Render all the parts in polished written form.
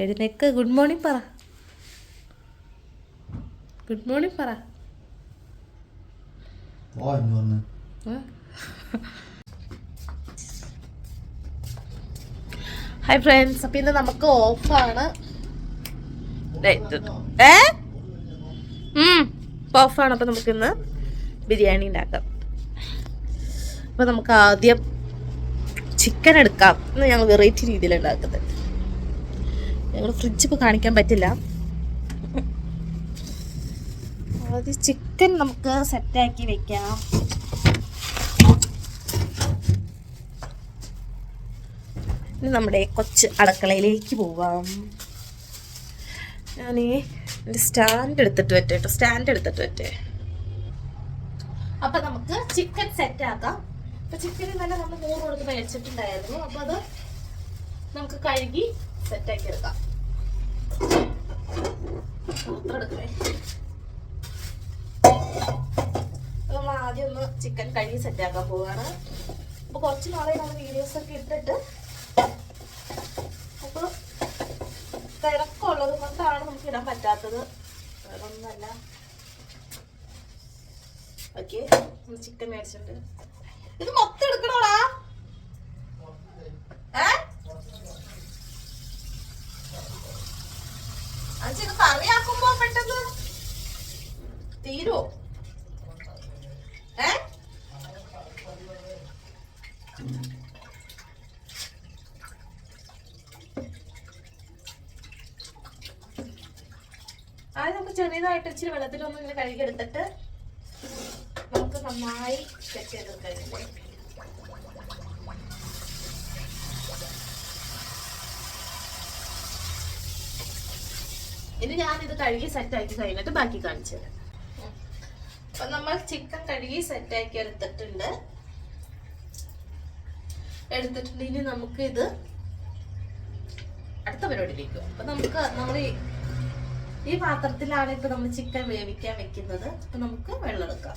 എഴുന്നേക്ക്. Good morning പറ. Good morning പറ. ഹായ് ഫ്രണ്ട്സ്, അപ്പം ഇന്ന് നമുക്ക് ഓഫാണ്. ഓഫാണ്. അപ്പം നമുക്കിന്ന് ബിരിയാണി ഉണ്ടാക്കാം. അപ്പം നമുക്ക് ആദ്യം ചിക്കൻ എടുക്കാം. ഇന്ന് ഞങ്ങൾ വെറൈറ്റി രീതിയിൽ ഉണ്ടാക്കുന്നത്. ഞങ്ങൾ ഫ്രിഡ്ജ് ഇപ്പോൾ കാണിക്കാൻ പറ്റില്ല. ആദ്യം ചിക്കൻ നമുക്ക് സെറ്റാക്കി വെക്കാം. ഇനി നമ്മുടെ കൊച്ച് അടുക്കളയിലേക്ക് പോവാം. ഞാൻ എൻ്റെ സ്റ്റാൻഡ് എടുത്തിട്ട് വരട്ടെ. അപ്പം നമുക്ക് ചിക്കൻ സെറ്റാക്കാം. അപ്പം ചിക്കൻ തന്നെ നമ്മൾ 100 കൊടുത്ത് മേടിച്ചിട്ടുണ്ടായിരുന്നു. അപ്പം അത് നമുക്ക് കഴുകി സെറ്റാക്കി എടുക്കാം. പാത്രം എടുക്കണേ. നമ്മൾ ആദ്യം ഒന്ന് ചിക്കൻ കഴുകി സെറ്റാക്കാൻ പോവുകയാണ്. അപ്പോൾ കുറച്ച് നാളെ നമ്മൾ വീഡിയോസൊക്കെ ഇട്ടിട്ട് അപ്പോൾ തിരക്കുള്ളത് കൊണ്ടാണ് നമുക്ക് ഇടാൻ പറ്റാത്തത്, വേറൊന്നുമല്ല. ഓക്കെ, ചിക്കൻ മേടിച്ചിട്ടുണ്ട്. ഇത് മൊത്തം എടുക്കണോടാ. ഇത് കറിയാക്കുമ്പോ പെട്ടെന്ന് തീരുവോ? ആദ്യം നമുക്ക് ചെറിയതായിട്ട് ഇച്ചിരി വെള്ളത്തിലൊന്നും ഇങ്ങനെ കഴുകിയെടുത്തിട്ട് നമുക്ക് നന്നായി സെറ്റ് ചെയ്തെടുക്കാം. ഇനി ഞാനിത് കഴുകി സെറ്റാക്കി കഴിഞ്ഞിട്ട് ബാക്കി കാണിച്ചു തരാം. അപ്പൊ നമ്മൾ ചിക്കൻ കഴുകി സെറ്റാക്കി എടുത്തിട്ടുണ്ട്. ഇനി നമുക്ക് ഇത് അടുത്ത പരിപാടിയിലേക്ക്. അപ്പൊ നമ്മൾ ഈ പാത്രത്തിലാണ് ഇപ്പൊ നമ്മൾ ചിക്കൻ വേവിക്കാൻ വെക്കുന്നത്. അപ്പൊ നമുക്ക് വെള്ളം എടുക്കാം.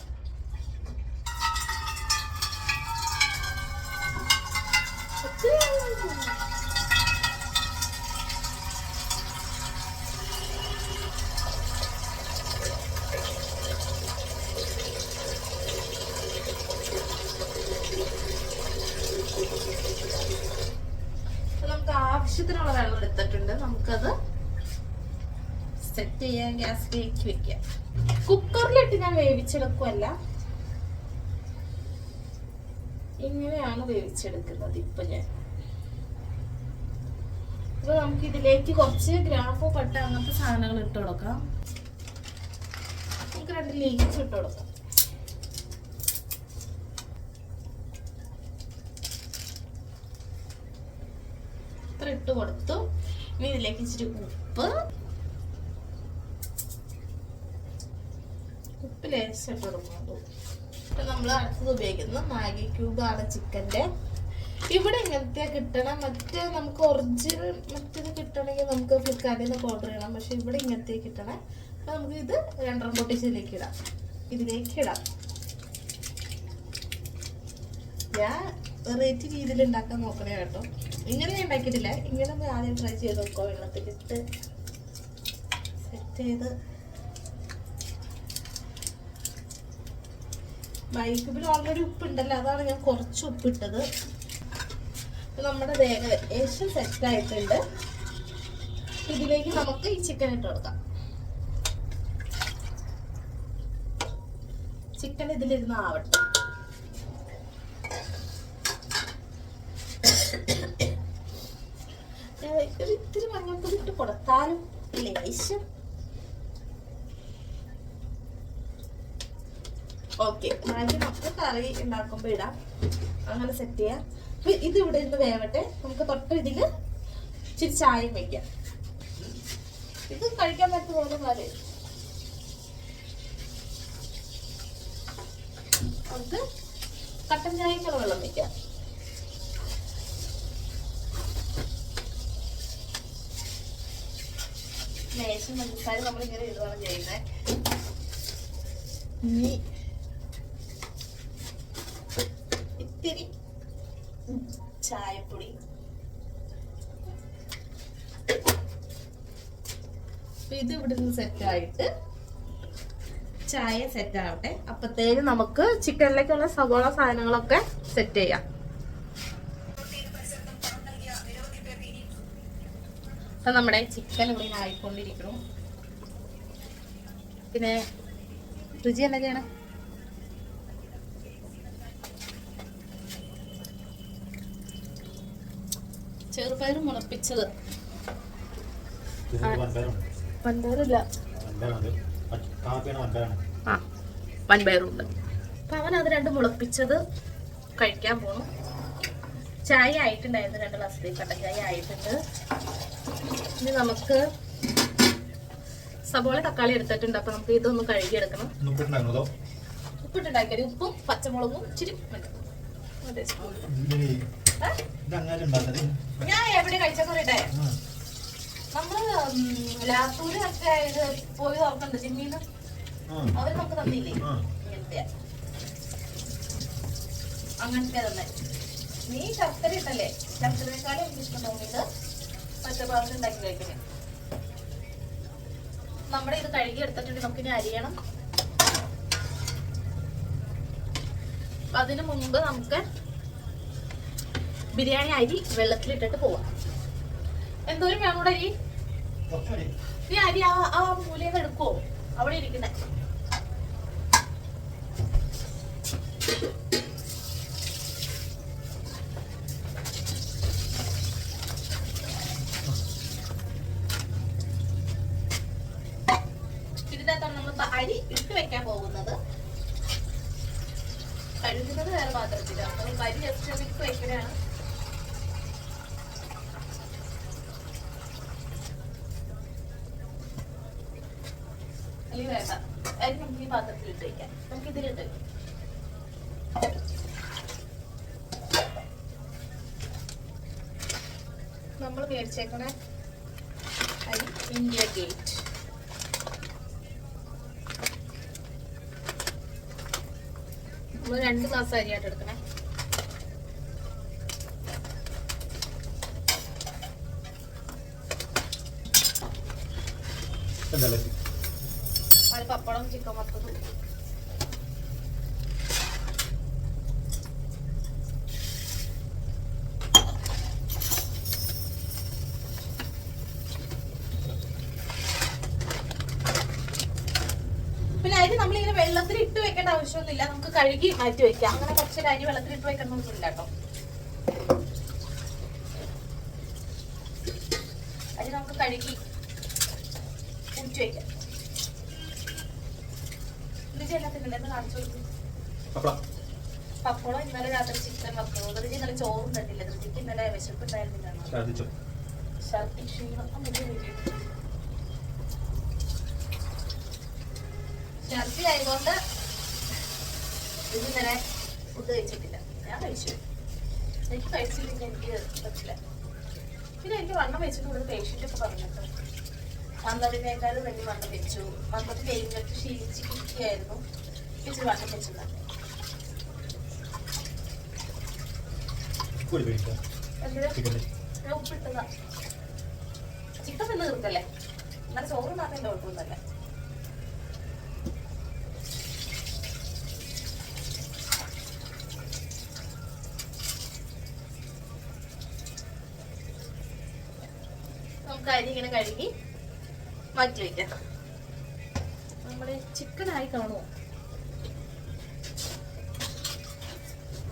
നമുക്ക് ആവശ്യത്തിനുള്ള വെള്ളം എടുത്തിട്ടുണ്ട്. നമുക്കത് സെറ്റ് ചെയ്യാൻ ഗ്യാസിലേക്ക് വെക്കാം. കുക്കറിലിട്ട് ഞാൻ വേവിച്ചെടുക്കുമല്ല, ഇങ്ങനെയാണ് വേവിച്ചെടുക്കുന്നത്. ഇപ്പൊ നമുക്ക് ഇതിലേക്ക് കുറച്ച് ഗ്രാമ്പൂ, പട്ട അങ്ങനത്തെ സാധനങ്ങൾ ഇട്ട് കൊടുക്കാം. നമുക്ക് 2 ലീവ്സ് ഇട്ട് കൊടുക്കാം. ഇത്ര ഇട്ട് കൊടുത്തു. ഇനി ഇതിലേക്ക് ഇച്ചിരി ഉപ്പ് ലേശിട്ട് കൊടുക്കുന്നു. ഇപ്പൊ നമ്മൾ അടുത്തത് ഉപയോഗിക്കുന്നത് മാഗി ക്യൂബാണ് ചിക്കൻ്റെ. ഇവിടെ ഇങ്ങനത്തെ കിട്ടണം. മറ്റേ നമുക്ക് ഒറിജിനൽ മറ്റേത് കിട്ടണമെങ്കിൽ നമുക്ക് ഫ്ലിപ്കാർട്ടിൽ നിന്ന് ഓർഡർ ചെയ്യണം. പക്ഷെ ഇവിടെ ഇങ്ങനത്തെ കിട്ടണേ. അപ്പൊ നമുക്ക് ഇത് 2 പൊട്ടിച്ചിലേക്ക് ഇടാം. ഞാൻ വെറൈറ്റി രീതിയിൽ ഉണ്ടാക്കാൻ നോക്കണേ കേട്ടോ. ഇങ്ങനെ ഞാൻ ഉണ്ടാക്കിയിട്ടില്ല. ഇങ്ങനെ ഒന്ന് ആദ്യം ട്രൈ ചെയ്ത് നോക്കുക. വെള്ളത്തിലിട്ട് സെറ്റ് ചെയ്ത് മൈക്യൂബിൽ ഓൾറെഡി ഉപ്പുണ്ടല്ലോ, അതാണ് ഞാൻ കുറച്ച് ഉപ്പിട്ടത്. നമ്മുടെ ഏകദേശം സെറ്റായിട്ടുണ്ട്. ഇതിലേക്ക് നമുക്ക് ഈ ചിക്കൻ ഇട്ട് കൊടുക്കാം. ചിക്കൻ ഇതിലിരുന്ന് ആവട്ടെ. ഇത്തിരി മഞ്ഞൾപ്പൊടി ഇട്ട് കൊടുത്താലും ലേശം. ഓക്കെ, മാഗി നമുക്ക് കറി ഉണ്ടാക്കുമ്പോൾ ഇടാം. അങ്ങനെ സെറ്റ് ചെയ്യാം. അപ്പൊ ഇത് ഇവിടെ ഇരുന്ന് വേവട്ടെ. നമുക്ക് തൊട്ട് ഇതില് ഇച്ചിരി ചായയും വെക്കാം. ഇത് കഴിക്കാൻ പറ്റുന്ന പോലെ പോലെ നമുക്ക് കട്ടൻ ചായക്കുള്ള വെള്ളം വെക്കാം. ലേശം പഞ്ചസാര നമ്മളിങ്ങനെ ഇടുകയാണ് ചെയ്യുന്നത്. ഇനി ഇത്തിരി ചായപ്പൊടി, ഇത് ഇവിടെ നിന്ന് സെറ്റ് ആയിട്ട് ചായ സെറ്റ് ആവട്ടെ. അപ്പത്തേനും നമുക്ക് ചിക്കനിലേക്കുള്ള സവാള സാധനങ്ങളൊക്കെ സെറ്റ് ചെയ്യാം. അപ്പൊ നമ്മുടെ ചിക്കൻ ഇവിടെ ആയിക്കൊണ്ടിരിക്കണം. പിന്നെ രുചി എന്താ ചെയ്യണേ? ചെറുപയർ മുളപ്പിച്ചത്. വൻപയറില്ല, ആ വൻപയറുണ്ട്. അപ്പൊ അവൻ അത് രണ്ട് മുളപ്പിച്ചത് കഴിക്കാൻ പോണു. ചായ ആയിട്ടുണ്ടായിരുന്നു, 2 ഗ്ലാസ് കട്ടൻ ചായ ആയിട്ടുണ്ട്. ഇനി നമുക്ക് സബോള തക്കാളി എടുത്തിട്ടുണ്ട്. അപ്പൊ നമുക്ക് ഇതൊന്ന് കഴുകിയെടുക്കണം. ഉപ്പിട്ടുണ്ടാക്കിയത് ഉപ്പും പച്ചമുളകും ഇച്ചിരി ഞാൻ എവിടെ കഴിച്ചൊക്കെ പറയട്ടെ. നമ്മള് ലാത്തൂര് മറ്റേ ഇത് പോയി തുറക്കുന്നുണ്ട് ജിമ്മിന്ന്, അവര് നമുക്ക് തന്നില്ലേ ഇങ്ങനത്തെ, അങ്ങനത്തെ തന്നെ. നീ ശർക്കര ഇട്ടല്ലേ? ശർക്കരക്കാളും എനിക്ക് ഇഷ്ടം തോന്നിയത് പച്ചപ്പാത്രം ഉണ്ടാക്കി കഴിക്കണേ. നമ്മുടെ ഇത് കഴുകി എടുത്തിട്ടുണ്ടെങ്കിൽ നമുക്കിനി അരിയണം. അതിനു മുമ്പ് നമുക്ക് ബിരിയാണി അരി വെള്ളത്തിലിട്ടിട്ട് പോവാം. എന്തോരം വേണം കൂടെ അരി? നീ അരി ആ മൂലയിൽ എടുക്കുവോ? അവിടെ ഇരിക്കുന്നേ. ഇതിനകത്താണ് നമ്മൾ അരി ഇട്ട് വെക്കാൻ പോകുന്നത്. കഴുകുന്നത് വേറെ പാത്രത്തില്, നമ്മൾ അരി ജസ്റ്റ് ഇട്ട് വെക്കലാണ്. അല്ലെങ്കിൽ വേണ്ട, അരി നമുക്ക് ഈ പാത്രത്തിൽ ഇട്ട് വെക്കാം. നമുക്ക് ഇതിലിട്ട് വെക്കാം. നമ്മൾ മേടിച്ചേക്കണ അരി ഇന്ത്യ ഗേറ്റ്. നമ്മൾ 2 ഗ്ലാസ് അരിയായിട്ട് എടുക്കണേ. ഒരു പപ്പടം ചിക്കൻ വറുത്തതും പിന്നെ അരി നമ്മളിങ്ങനെ വെള്ളത്തിൽ ഇട്ട് വെക്കേണ്ട ആവശ്യമൊന്നുമില്ല. നമുക്ക് കഴുകി മാറ്റി വെക്കാം. അങ്ങനെ കുറച്ച് അരി വെള്ളത്തിൽ ഇട്ട് വെക്കണമെന്നില്ല കേട്ടോ. അരി നമുക്ക് കഴുകി ഊറ്റി വെക്കാം. എല്ലാത്തിനുണ്ടെന്ന് കാണിച്ചു കൊടുക്കും. പപ്പടം ഇന്നലെ രാത്രി ചിക്കൻ വറുത്തത്. ധൃതി ഇന്നലെ ചോറും തന്നില്ല. ധൃതിക്ക് ഇന്നലെ വിശപ്പുണ്ടായിരുന്നില്ല. ഛർദി ക്ഷീണം ഛർദി ആയതുകൊണ്ട് ഇന്നലെ ഫുഡ് കഴിച്ചിട്ടില്ല. ഞാൻ കഴിച്ചു. എനിക്ക് കഴിച്ചില്ലെങ്കിൽ എനിക്ക് പറ്റില്ല. പിന്നെ എനിക്ക് വണ്ണം വെച്ചിട്ട് കൂടുതൽ പേഷ്യൻ്റ് ഒക്കെ പറഞ്ഞിട്ട് വന്നതിനേക്കാളും വലിയ വണ്ണം വെച്ചു. വന്നത്തിൽ കഴിഞ്ഞിട്ട് ക്ഷീണിച്ച് കിട്ടിയായിരുന്നു. ഇച്ചിരി വണ്ണം വെച്ചിട്ടുണ്ട്. ഉപ്പിട്ടതാ. ചിക്കൻ തന്നെ തീർക്കല്ലേ? എന്നാൽ ചോറ് മാത്രം കുഴപ്പമൊന്നുമല്ല. നമുക്ക് അരി ഇങ്ങനെ കഴുകി മാറ്റി വയ്ക്കാം. നമ്മുടെ ചിക്കനായി കാണുമോ?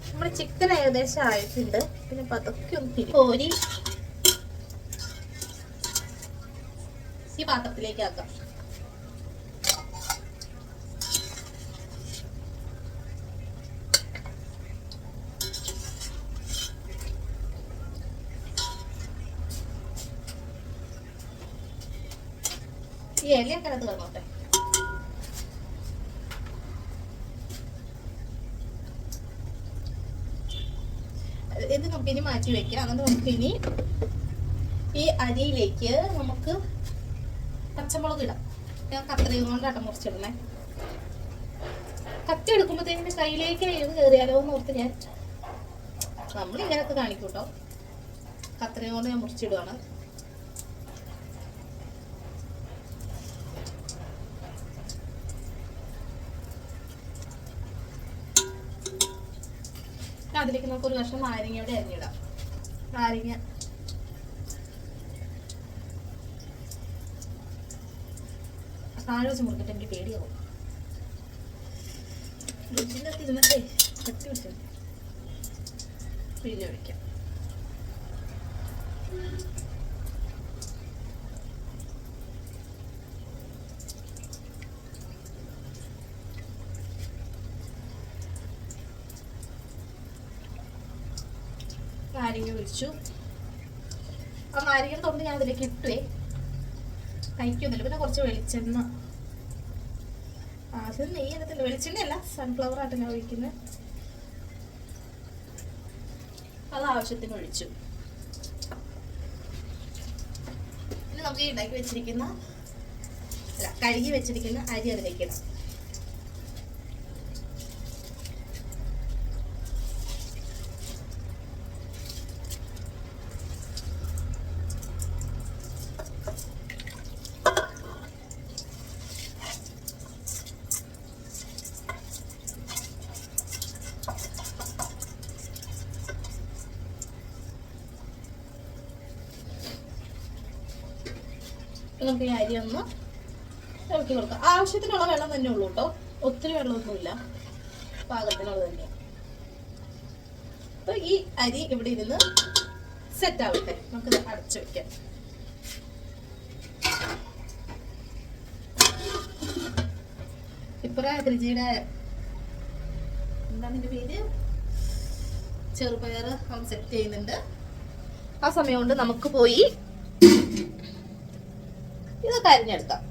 നമ്മുടെ ചിക്കൻ ഏകദേശം ആയിട്ടുണ്ട്. പിന്നെ പതൊക്കെ ഒന്ന് കോരി ഈ പാത്രത്തിലേക്ക് ആക്കാം. ഈ ഇലയൊക്കെ അത് വന്നോട്ടെ. ഇത് നമുക്ക് ഇനി മാറ്റി വെക്കാം. എന്നിട്ട് നമുക്ക് ഇനി ഈ അരിയിലേക്ക് നമുക്ക് പച്ചമുളക് ഇടാം. ഞാൻ കത്രിക കൊണ്ടാട്ടം മുറിച്ചിടണേ. കത്തി എടുക്കുമ്പോഴത്തേക്കിന്റെ കയ്യിലേക്ക് എഴുതി കയറിയാലോ എന്ന് ഓർത്ത് ഞാൻ നമ്മളിങ്ങനൊക്കെ കാണിക്കും കേട്ടോ. കത്രിക കൊണ്ട് ഞാൻ മുറിച്ചിടുവാണ്. അതിലേക്ക് നമുക്ക് ഒരു കഷ്ണം നാരങ്ങയോടെ അരിഞ്ഞിടാം. നാരങ്ങ താഴെ വെച്ച് മുറിക്കിട്ട് എനിക്ക് പേടിയാവും. രുചിൻ്റെ അകത്ത് ഇരുന്നിട്ടേ കട്ടി വെച്ചു പിഴിഞ്ഞൊഴിക്കാം. നാരങ്ങ ഒഴിച്ചു. ആ നാരങ്ങ തൊണ്ട് ഞാൻ അതിലേക്ക് ഇട്ടുവേ, കഴിക്കൊന്നുമില്ല. പിന്നെ കുറച്ച് വെളിച്ചെണ്ണ, അത് നെയ്യ് എടുത്തില്ല, വെളിച്ചെണ്ണയല്ല സൺഫ്ലവർ ആയിട്ട് ഞാൻ ഒഴിക്കുന്നത്. അത് ആവശ്യത്തിന് ഒഴിച്ചു. ഇനി നമുക്ക് ഈ ഉണ്ടാക്കി വെച്ചിരിക്കുന്ന കഴുകി വെച്ചിരിക്കുന്ന അരി അതിലേക്ക് ഇടാം. നമുക്ക് ഈ അരി ഒന്ന് ഇളക്കി കൊടുക്കാം. ആവശ്യത്തിനുള്ള വെള്ളം തന്നെ ഉള്ളൂ കേട്ടോ, ഒത്തിരി വെള്ളമൊന്നുമില്ല, പാകത്തിനുള്ളത് തന്നെയാണ്. അപ്പൊ ഈ അരി ഇവിടെ ഇരുന്ന് സെറ്റ് ആവട്ടെ, നമുക്കിത് അടച്ചു വെക്കാം. ഇപ്രായത്തിരിജിയുടെ എന്താണ് എൻ്റെ പേര്, ചെറുപയർ അവൻ സെറ്റ് ചെയ്യുന്നുണ്ട്. ആ സമയം കൊണ്ട് നമുക്ക് പോയി ഇതൊക്കെ അരിഞ്ഞെടുക്കാം.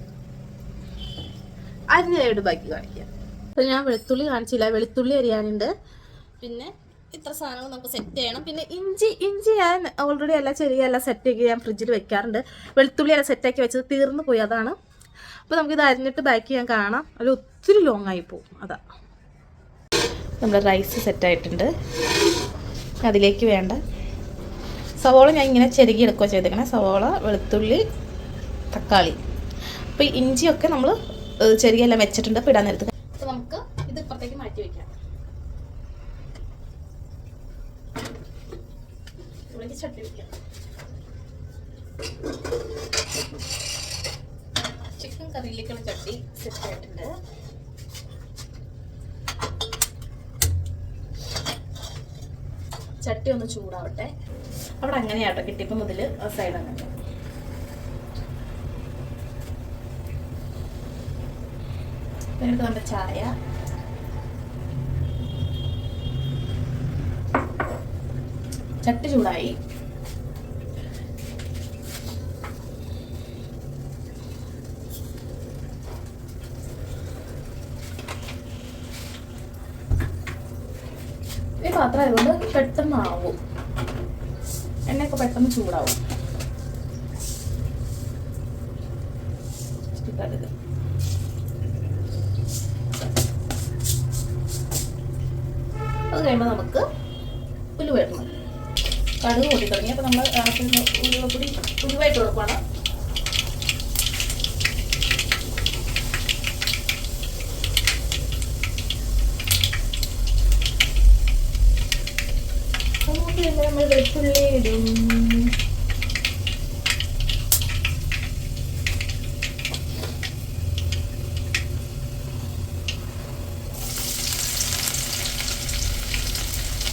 അരിഞ്ഞെടുത്ത് ബാക്കി കാണിക്കാം. അപ്പൊ ഞാൻ വെളുത്തുള്ളി കാണിച്ചില്ല, വെളുത്തുള്ളി അരിയാനുണ്ട്. പിന്നെ ഇത്ര സാധനങ്ങൾ നമുക്ക് സെറ്റ് ചെയ്യണം. പിന്നെ ഇഞ്ചി ഞാൻ ഓൾറെഡി എല്ലാം ചെറിയെല്ലാം സെറ്റാക്കി ഞാൻ ഫ്രിഡ്ജിൽ വെക്കാറുണ്ട്. വെളുത്തുള്ളി എല്ലാം സെറ്റാക്കി വെച്ചത് തീർന്നു പോയി, അതാണ്. അപ്പോൾ നമുക്കിത് അരിഞ്ഞിട്ട് ബാക്കി ഞാൻ കാണാം. അത് ഒത്തിരി ലോങ് ആയി പോകും, അതാ. നമ്മുടെ റൈസ് സെറ്റായിട്ടുണ്ട്. അതിലേക്ക് വേണ്ട സവോള ഞാൻ ഇങ്ങനെ ചെറുകി എടുക്കുക ചെയ്തേക്കണേ. സവോള, വെളുത്തുള്ളി, തക്കാളി. അപ്പോൾ ഇഞ്ചിയൊക്കെ നമ്മൾ ചെറിയെല്ലാം വെച്ചിട്ടുണ്ട്. അപ്പോൾ ഇടാൻ നേരത്ത് അപ്പോൾ നമുക്ക് ഇത് ഇപ്പുറത്തേക്ക് മാറ്റി വയ്ക്കാം. ഇവിടേക്ക് ചട്ടി വയ്ക്കാം. ചിക്കൻ കറിയിലേക്കുള്ള ചട്ടി സെറ്റ് ആയിട്ടുണ്ട്. ചട്ടി ഒന്ന് ചൂടാവട്ടെ. അവിടെ അങ്ങനെയാട്ടോ കിട്ടിയപ്പോൾ മുതൽ ആ സൈഡ് അങ്ങനെ. എന്നിട്ട് നമ്മുടെ ചായ, ചട്ടി ചൂടായി. ഈ പാത്രം ആയതുകൊണ്ട് പെട്ടെന്ന് ആവും, എണ്ണയൊക്കെ പെട്ടെന്ന് ചൂടാവും. അത് കഴിയുമ്പോൾ നമുക്ക് ഉലുവ ഇടണം. കടുക് കൂട്ടി തുടങ്ങി. അപ്പോൾ നമ്മൾ ഉലുവപ്പൊടി ഉലുവായിട്ട് കൊടുക്കണം. നമ്മൾ വെളുത്തുള്ളി ഇടും.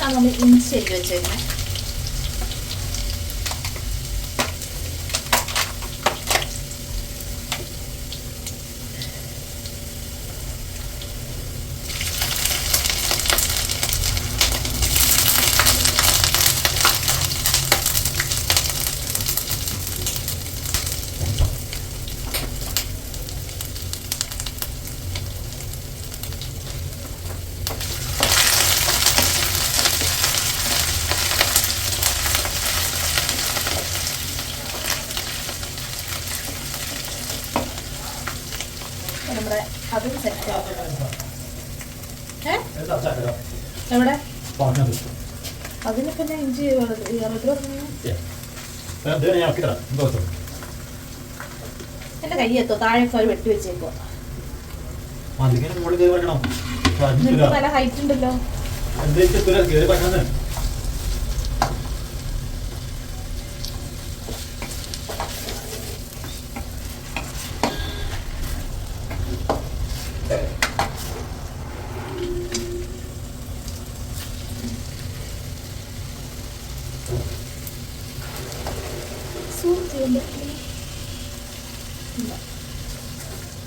നമ്മൾ ഇഞ്ചി ചെയ്ത് വെച്ചേക്കുന്നത്. നമ്മുടെ അതും സെറ്റ് എവിടെ അതിന് പിന്നെ ഇഞ്ചി എന്റെ കൈ എത്തോ താഴെയൊക്കെ അവർ വെട്ടി വെച്ചേക്കോ. നല്ല ഹൈറ്റ് ഉണ്ടല്ലോ.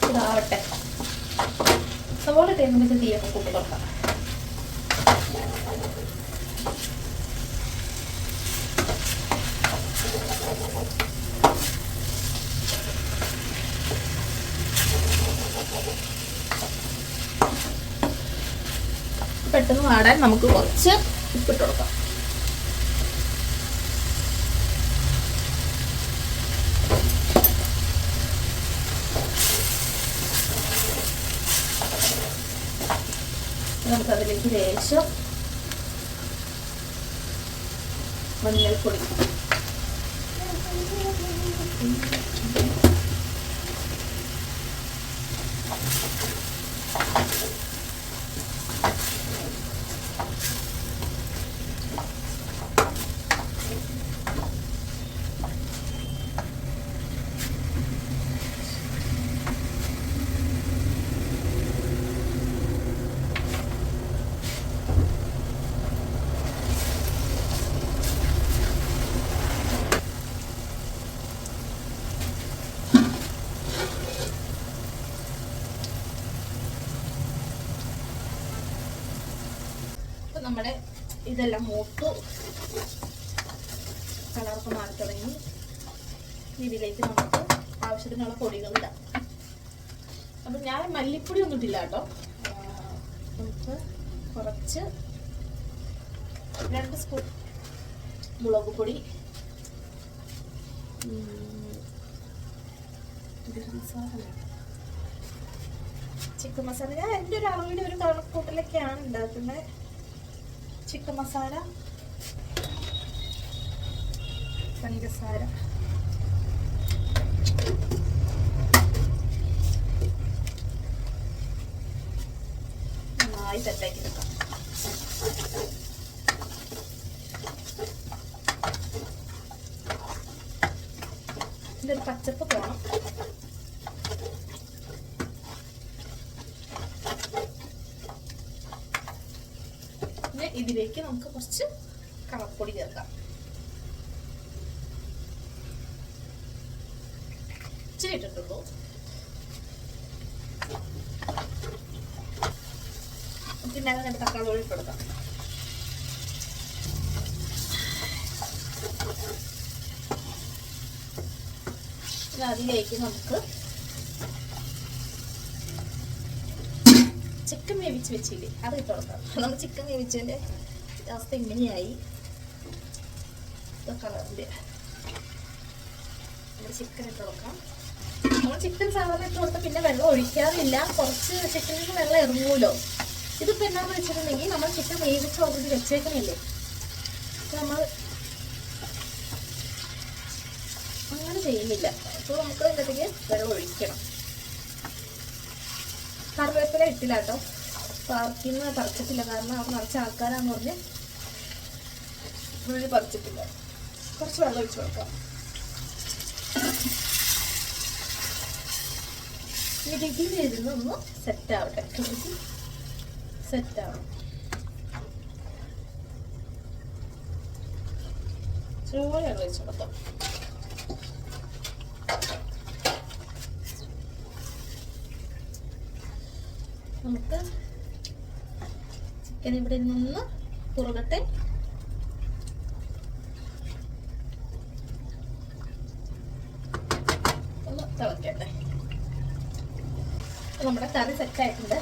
ഇതാവട്ടെ. സവോള ടൈമിൽ തീയൊക്കെ കൂട്ടി കൊടുക്കാം. പെട്ടെന്ന് വാടാൻ നമുക്ക് കുറച്ച് ഉപ്പിട്ട് കൊടുക്കാം. നമുക്കതിലേക്ക് ലേശം മഞ്ഞൾപ്പൊടി, നമ്മുടെ ഇതെല്ലാം മൂത്തു കളറൊക്കെ മാറി തുടങ്ങി. ഇതിലേക്ക് നമുക്ക് ആവശ്യത്തിനുള്ള പൊടികൾ ഇടാം. അപ്പം ഞാൻ മല്ലിപ്പൊടി ഒന്നും ഇട്ടില്ല കേട്ടോ. നമുക്ക് കുറച്ച് 2 സ്പൂൺ മുളക് പൊടി, ചിക്കൻ മസാല. ഞാൻ എൻ്റെ ഒരു അളവിൽ ഒരു കണക്കൂട്ടിലൊക്കെയാണ് ഉണ്ടാക്കുന്നത്. ചിക്കൻ മസാല, പഞ്ചസാര, നന്നായി സെറ്റാക്കി വെക്കാം. ഇതൊരു പച്ചപ്പ് പോണം. ഇതിലേക്ക് നമുക്ക് കുറച്ച് കളർപ്പൊടി ചേർക്കാം. ഇച്ചിരി ഇട്ടിട്ടുള്ളൂ. പിന്നെ അങ്ങനെ തക്കാളി ഇട്ട് കൊടുക്കാം. അതിലേക്ക് നമുക്ക് ചിക്കൻ വേവിച്ച് വെച്ചില്ലേ അത് ഇട്ട് കൊടുക്കാം. നമ്മൾ ചിക്കൻ വേവിച്ചതിൻ്റെ അവസ്ഥ ഇങ്ങനെയായി. കളറിൻ്റെ നമ്മൾ ചിക്കൻ ഇട്ട് കൊടുക്കാം. നമ്മൾ ചിക്കൻ സാധാരണ ഇട്ട് കൊടുത്താൽ പിന്നെ വെള്ളം ഒഴിക്കാറില്ല. കുറച്ച് ചിക്കനിൽ വെള്ളം ഇറങ്ങുമല്ലോ. ഇതിപ്പോൾ എന്നാന്ന് വെച്ചിട്ടുണ്ടെങ്കിൽ നമ്മൾ ചിക്കൻ വേവിച്ച് ഓൾറെഡി വെച്ചേക്കണില്ലേ, നമ്മൾ അങ്ങനെ ചെയ്യുന്നില്ല. അപ്പോൾ നമുക്ക് അതിലേക്ക് വെള്ളം ഒഴിക്കണം. കറിവേപ്പില ഇട്ടില്ല കേട്ടോ. പാർക്കിന്ന് പറിച്ചിട്ടില്ല, കാരണം അവർ നിറച്ച ആൾക്കാരാന്ന് പറഞ്ഞ് ഉള്ളി പറിച്ചിട്ടില്ല. കുറച്ച് വെള്ളം ഒഴിച്ച് കൊടുക്കാം. ഇതിലിരുന്ന് ഒന്ന് സെറ്റാവട്ടെ. സെറ്റാവണം. ചോറ് വെള്ളം ഒഴിച്ച് കൊടുക്കാം. നമുക്ക് ചിക്കൻ ഇവിടെ നിന്ന് കുറുകട്ടെ. ഒന്ന് തിളക്കട്ടെ. നമ്മുടെ കറി സെറ്റായിട്ടുണ്ട്.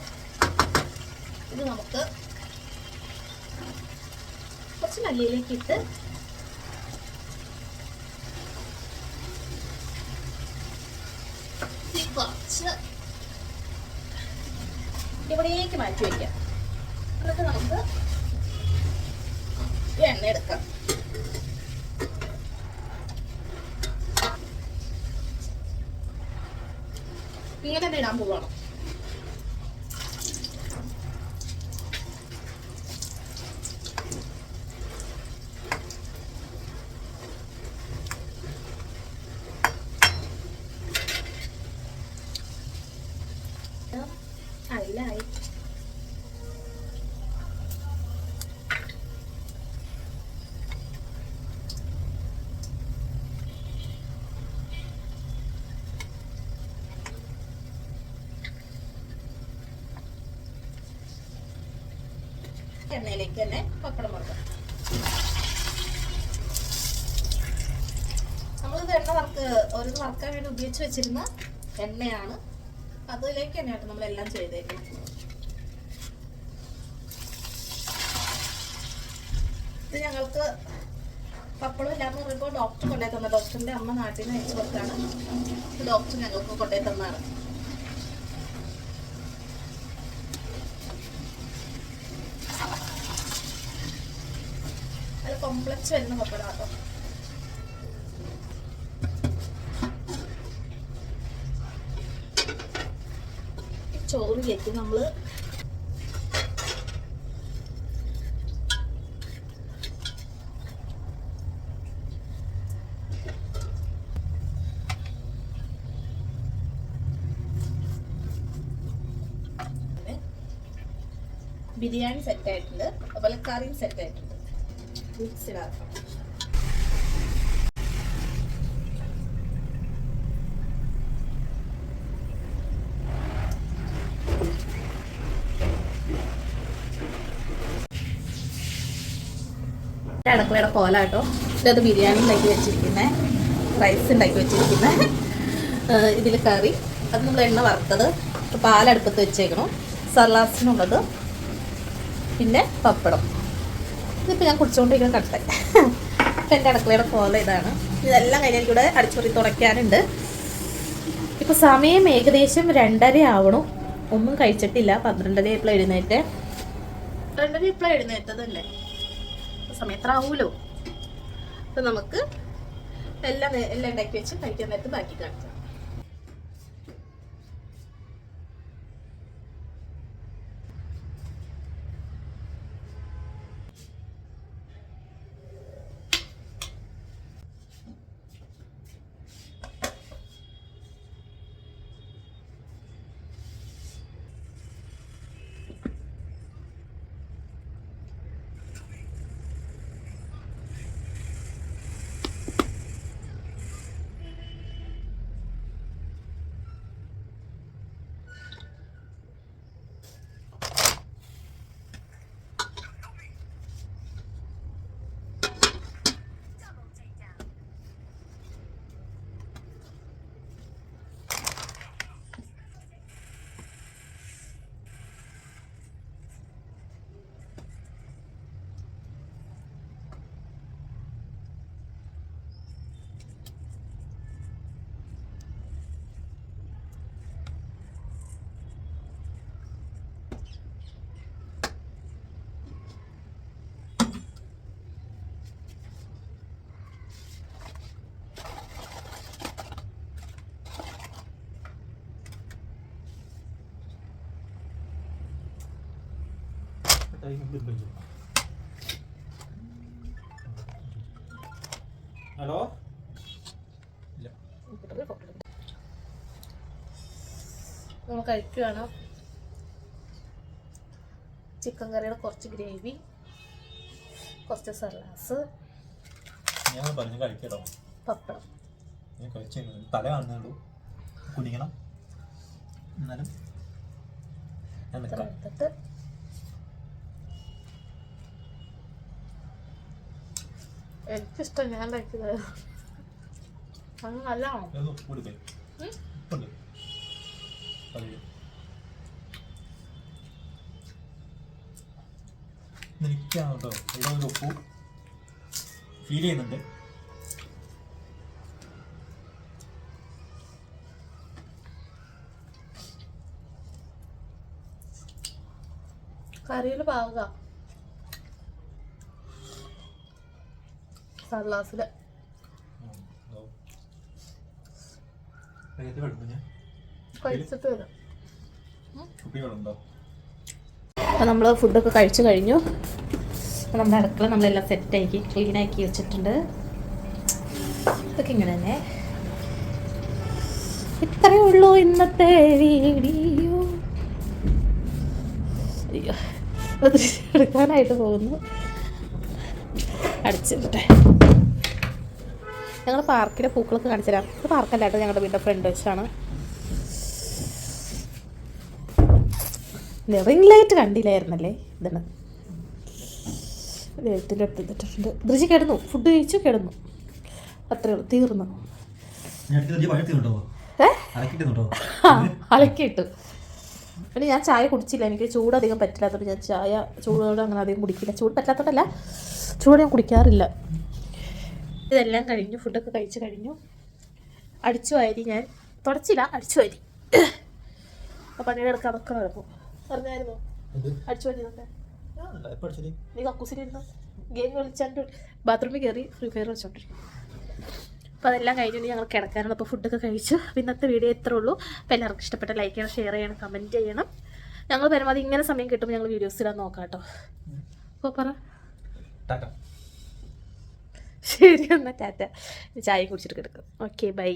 ഇത് നമുക്ക് കുറച്ച് മല്ലിയിലേക്ക് ഇട്ട് കുറച്ച് ഇവിടേക്ക് മാറ്റി വയ്ക്കാം. എന്നിട്ട് നമുക്ക് എണ്ണ എടുക്കാം. ഇങ്ങനെ തന്നെ ഇടാൻ പോവാണ്. എണ്ണയിലേക്ക് തന്നെ പപ്പടം വറുക്കാം. നമ്മളിത് എണ്ണ വറുക്കാൻ വേണ്ടി ഉപയോഗിച്ച് വെച്ചിരുന്ന എണ്ണയാണ്. അതിലേക്ക് തന്നെയായിട്ട് നമ്മളെല്ലാം ചെയ്തേക്കും. ഇത് ഞങ്ങൾക്ക് പപ്പടം ഇല്ലാന്ന് പറയുമ്പോൾ ഡോക്ടർ കൊണ്ടുപോയി തന്ന, ഡോക്ടറിന്റെ അമ്മ നാട്ടിൽ നിന്ന് അയച്ചു കൊടുത്താണ്. ഡോക്ടർ ഞങ്ങൾക്ക് കൊണ്ടുപോയി തന്നാണ്. അത് കോംപ്ലക്സ് വരുന്ന പപ്പടം കേട്ടോ. ചോറിലേക്ക് നമ്മള് ബിരിയാണി സെറ്റ് ആയിട്ടുണ്ട്, അതുപോലെ കറിയും സെറ്റ് ആയിട്ടുണ്ട്. മിക്സിലാക്കാം. അടുക്കളയുടെ കോലാട്ടോ. ഇതത് ബിരിയാണി ഉണ്ടാക്കി വെച്ചിരിക്കുന്നത്, റൈസ് ഉണ്ടാക്കി വെച്ചിരിക്കുന്നത്, ഇതിൽ കറി, അത് നമ്മൾ എണ്ണ വറുത്തത്, പാലടുപ്പത്ത് വെച്ചേക്കണം, സലാസിനുള്ളത്, പിന്നെ പപ്പടം. ഇതിപ്പോൾ ഞാൻ കുടിച്ചുകൊണ്ടിരിക്കുന്ന കട്ട. ഇപ്പം എൻ്റെ അടുക്കളയുടെ കോല ഇതാണ്. ഇതെല്ലാം കഴിഞ്ഞ് എനിക്കിവിടെ അടിച്ചുപൊറി തുടയ്ക്കാനുണ്ട്. ഇപ്പോൾ സമയം ഏകദേശം 2:30 ആവണം. ഒന്നും കഴിച്ചിട്ടില്ല. 12:30 ഇപ്പോൾ എഴുന്നേറ്റ്. 2:30 ഇപ്പോൾ എഴുന്നേറ്റതല്ലേ, സമയത്ര ആവൂലോ. അപ്പം നമുക്ക് എല്ലാം ഉണ്ടാക്കി വെച്ച് കഴിക്കാൻ നേരത്ത് ബാക്കി കാണിക്കാം. ഹലോ, നമ്മൾ കഴിക്കുകയാണ്. ചിക്കൻ കറിയുടെ കുറച്ച് ഗ്രേവി, കുറച്ച് സലാസ്, ഞാൻ പറഞ്ഞു കഴിക്കട്ടോ. പപ്പടം. ഞാൻ കഴിച്ചു തല കാണുന്നുള്ളൂ, കുടിക്കണം. എന്നാലും എടുത്തിട്ട് എനിക്കിഷ്ടം, ഞാൻ കഴിക്കുന്നത്. അത് നല്ലതാണോ? എനിക്കാണ് കേട്ടോ ഇവിടെ ഒരു ഉപ്പ് ഫീൽ ചെയ്യുന്നുണ്ട്. കറിയിൽ പാവുക, സലാസില് കഴിച്ചിട്ട് വരാം. അപ്പം നമ്മൾ ഫുഡൊക്കെ കഴിച്ചു കഴിഞ്ഞു. അപ്പം നമ്മുടെ അടുക്കള നമ്മളെല്ലാം സെറ്റാക്കി ക്ലീനാക്കി വെച്ചിട്ടുണ്ട്. ഇതൊക്കെ ഇങ്ങനെ തന്നെ. ഇത്രയേ ഉള്ളൂ ഇന്നത്തെ വീഡിയോ. അയ്യോ, എടുക്കാനായിട്ട് പോകുന്നു. അടിച്ചിട്ടെ ഞങ്ങൾ പാർക്കിലെ പൂക്കളൊക്കെ കാണിച്ചു തരാം. ഇത് പാർക്കല്ലാട്ടോ, ഞങ്ങളുടെ വീടിൻ്റെ ഫ്രണ്ട് വെച്ചാണ്. റിംഗ് ലൈറ്റ് കണ്ടില്ലായിരുന്നല്ലേ? ഇതാണ് ദൈവത്തിൻ്റെ അടുത്ത് എത്തിയിട്ടുണ്ട്. ദൃശ്യം കിടന്നു, ഫുഡ് കഴിച്ചു കിടന്നു, അത്രേ ഉള്ളൂ, തീർന്നു. അലക്കിയിട്ടു. പിന്നെ ഞാൻ ചായ കുടിച്ചില്ല, എനിക്ക് ചൂട് അധികം പറ്റില്ലാത്തതുകൊണ്ട് ഞാൻ ചായ ചൂടോടെ അങ്ങനെ അധികം കുടിക്കില്ല. ചൂട് പറ്റാത്തതല്ല, ചൂട് ഞാൻ കുടിക്കാറില്ല. ഇതെല്ലാം കഴിഞ്ഞു, ഫുഡൊക്കെ കഴിച്ച് കഴിഞ്ഞു. അടിച്ചു വാരി, ഞാൻ തുടച്ചില്ല, അടിച്ചു വാരി. അപ്പോൾ പണിയുടെ എടുക്കാൻ അതൊക്കെ നടക്കും. പറഞ്ഞായിരുന്നോ അടിച്ചു വാരിന്നൊക്കെ? നീ കക്കൂസിലിരുന്നു ഗെയിം കളിച്ചാണ്ട് ബാത്റൂമിൽ കയറി ഫ്രീ ഫയർ വെച്ചോണ്ടിരിക്കും. അപ്പോൾ അതെല്ലാം കഴിഞ്ഞിട്ട് ഞങ്ങൾ കിടക്കാനാണ്. അപ്പോൾ ഫുഡൊക്കെ കഴിച്ചു. അപ്പോൾ ഇന്നത്തെ വീഡിയോ ഇത്രേ ഉള്ളൂ. അപ്പോൾ എല്ലാവർക്കും ഇഷ്ടപ്പെട്ട ലൈക്ക് ചെയ്യണം, ഷെയർ ചെയ്യണം, കമൻറ്റ് ചെയ്യണം. ഞങ്ങൾ പരമാവധി ഇങ്ങനെ സമയം കിട്ടുമ്പോൾ ഞങ്ങൾ വീഡിയോസ് ഇടാൻ നോക്കാം കേട്ടോ. അപ്പോൾ പറ ശരി എന്നാൽ ടാറ്റ. ചായ കുടിച്ചിട്ട് കിടക്കും. Okay bye.